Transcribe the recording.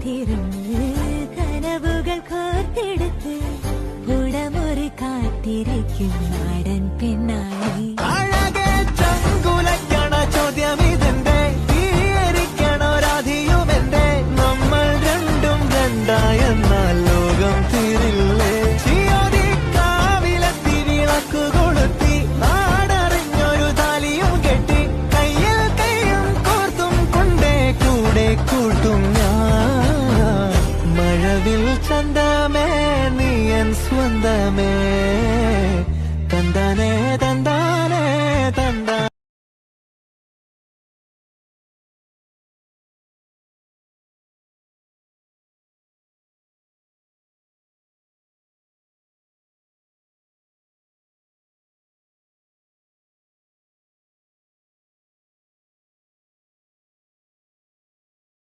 കാത്തിരുന്ന് കനവുകൾ കോർത്തെടുത്ത് ഉടമൊരു കാത്തിരിക്കും നാടൻ പെണ്ണായി. അഴകെ ചങ്കുലയ്ക്കണ ചോദ്യം ഇതെന്റെ, തീയരിക്കണോ രാധിയുമെന്റെ, നമ്മൾ രണ്ടും രണ്ടായെന്നാൽ ലോകം തീരില്ലേ. ചിയോദിക്കാവിലെത്തി വിളക്കു കൊളുത്തി നാടറിഞ്ഞൊരു താലിയും കെട്ടി കയ്യിൽ കയ്യും കോർത്തും കൊണ്ടേ കൂടെ കൂട്ടും ഞാൻ. മഴവിൽ ചന്തമേ നീയൻ സ്വന്തമേ, തന്താനേ തന്താനേ തന്ത